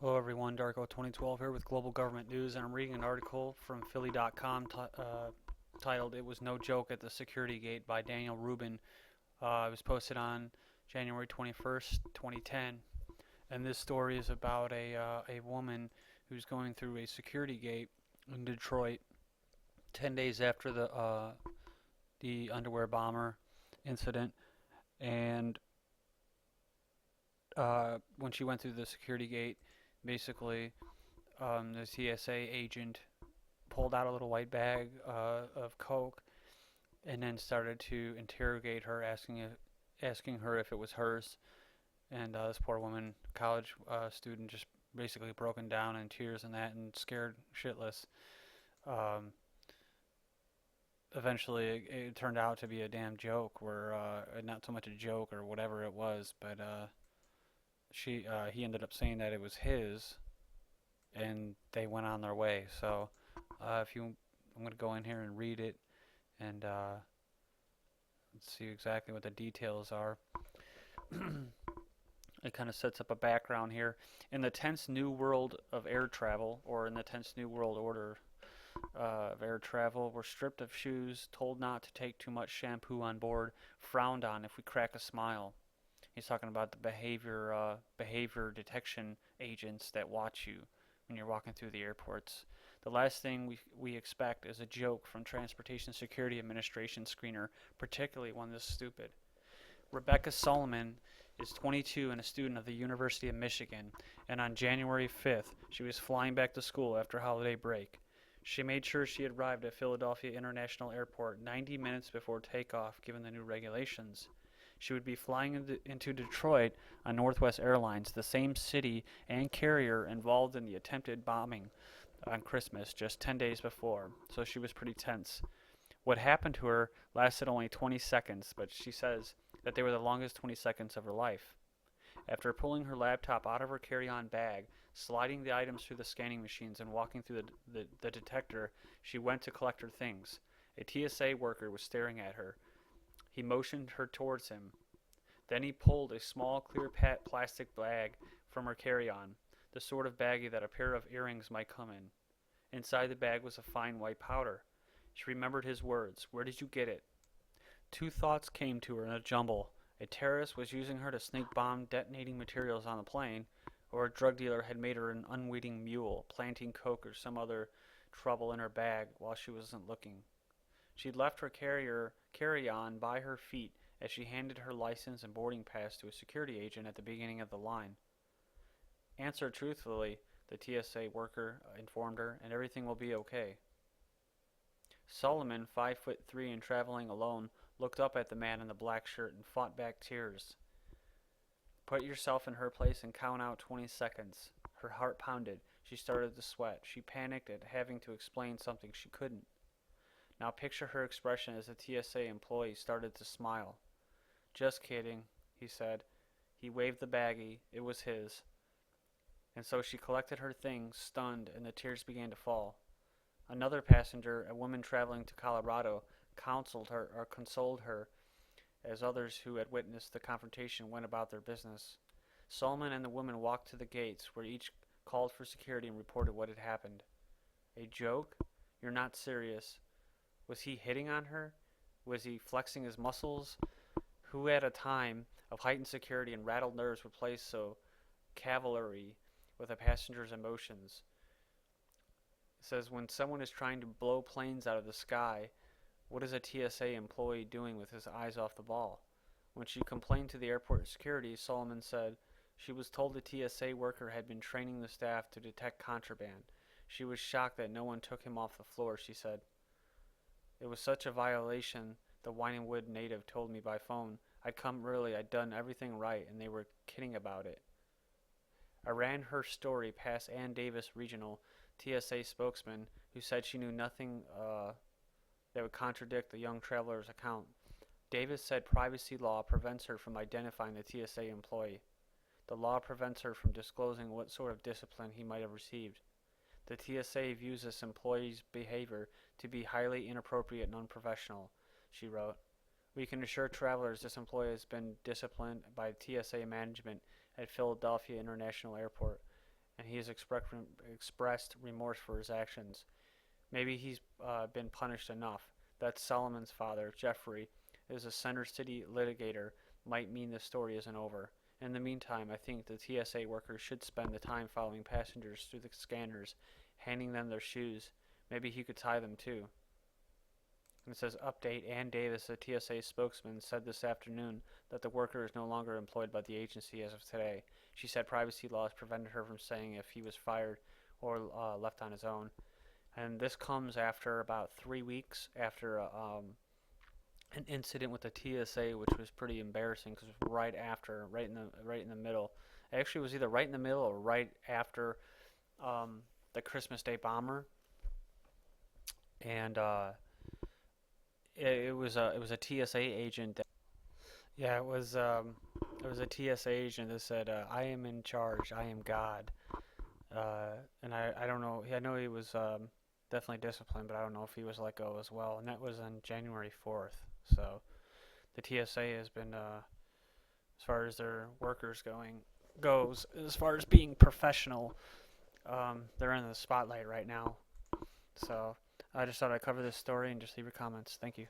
Hello everyone, Darko 2012 here with Global Government News, and I'm reading an article from Philly.com titled "It Was No Joke at the Security Gate" by Daniel Rubin. It was posted on January 21st, 2010, and this story is about a woman who's going through a security gate in Detroit 10 days after the underwear bomber incident, and when she went through the security gate, basically the TSA agent pulled out a little white bag of coke and then started to interrogate her, asking her if it was hers. And this poor woman, college student, just basically broken down in tears and that, and scared shitless. Um, Eventually, it turned out to be a damn joke, where not so much a joke or whatever it was, but he ended up saying that it was his, and they went on their way. So, if you, I'm gonna go in here and read it, and let's see exactly what the details are. It kind of sets up a background here. In the tense new world of air travel, or in the tense new world order of air travel, we're stripped of shoes, told not to take too much shampoo on board, frowned on if we crack a smile. He's talking about the behavior detection agents that watch you when you're walking through the airports. The last thing we expect is a joke from Transportation Security Administration screener, particularly one this stupid. Rebecca Solomon is 22 and a student of the University of Michigan, and on January 5th, she was flying back to school after holiday break. She made sure she had arrived at Philadelphia International Airport 90 minutes before takeoff, given the new regulations. She would be flying into Detroit on Northwest Airlines, the same city and carrier involved in the attempted bombing on Christmas just 10 days before, so she was pretty tense. What happened to her lasted only 20 seconds, but she says that they were the longest 20 seconds of her life. After pulling her laptop out of her carry-on bag, sliding the items through the scanning machines, and walking through the detector, she went to collect her things. A TSA worker was staring at her. He motioned her towards him. Then he pulled a small clear plastic bag from her carry-on, the sort of baggie that a pair of earrings might come in. Inside the bag was a fine white powder. She remembered his words. Where did you get it? Two thoughts came to her in a jumble. A terrorist was using her to sneak bomb detonating materials on the plane, or a drug dealer had made her an unwitting mule, planting coke or some other trouble in her bag while she wasn't looking. She'd left her carry-on by her feet as she handed her license and boarding pass to a security agent at the beginning of the line. Answer truthfully, the TSA worker informed her, and everything will be okay. Solomon, 5'3" and traveling alone, looked up at the man in the black shirt and fought back tears. Put yourself in her place and count out 20 seconds. Her heart pounded. She started to sweat. She panicked at having to explain something she couldn't. Now picture her expression as the TSA employee started to smile. Just kidding, he said. He waved the baggie. It was his. And so she collected her things, stunned, and the tears began to fall. Another passenger, a woman traveling to Colorado, consoled her as others who had witnessed the confrontation went about their business. Solomon and the woman walked to the gates, where each called for security and reported what had happened. A joke? You're not serious. Was he hitting on her? Was he flexing his muscles? Who at a time of heightened security and rattled nerves would play so cavalry with a passenger's emotions? It says when someone is trying to blow planes out of the sky, what is a TSA employee doing with his eyes off the ball? When she complained to the airport security, Solomon said she was told the TSA worker had been training the staff to detect contraband. She was shocked that no one took him off the floor, she said. It was such a violation, the Wynnewood native told me by phone. I'd come early, I'd done everything right, and they were kidding about it. I ran her story past Ann Davis, regional TSA spokesman, who said she knew nothing that would contradict the young traveler's account. Davis said privacy law prevents her from identifying the TSA employee. The law prevents her from disclosing what sort of discipline he might have received. The TSA views this employee's behavior to be highly inappropriate and unprofessional, she wrote. We can assure travelers this employee has been disciplined by TSA management at Philadelphia International Airport, and he has expressed remorse for his actions. Maybe he's been punished enough. That Solomon's father, Jeffrey, is a Center City litigator, might mean the story isn't over. In the meantime, I think the TSA workers should spend the time following passengers through the scanners, handing them their shoes. Maybe he could tie them too. And it says update. Ann Davis, a TSA spokesman, said this afternoon that the worker is no longer employed by the agency as of today. She said privacy laws prevented her from saying if he was fired or left on his own. And this comes after about 3 weeks after an incident with the TSA, which was pretty embarrassing because it was right in the middle. It actually was either right in the middle or right after the Christmas Day bomber, and it was a TSA agent. Yeah, it was a TSA agent that said, "I am in charge. I am God." And I don't know. I know he was definitely disciplined, but I don't know if he was let go as well. And that was on January 4th. So the TSA has been, as far as their workers goes, as far as being professional, they're in the spotlight right now. So I just thought I'd cover this story and just leave your comments. Thank you.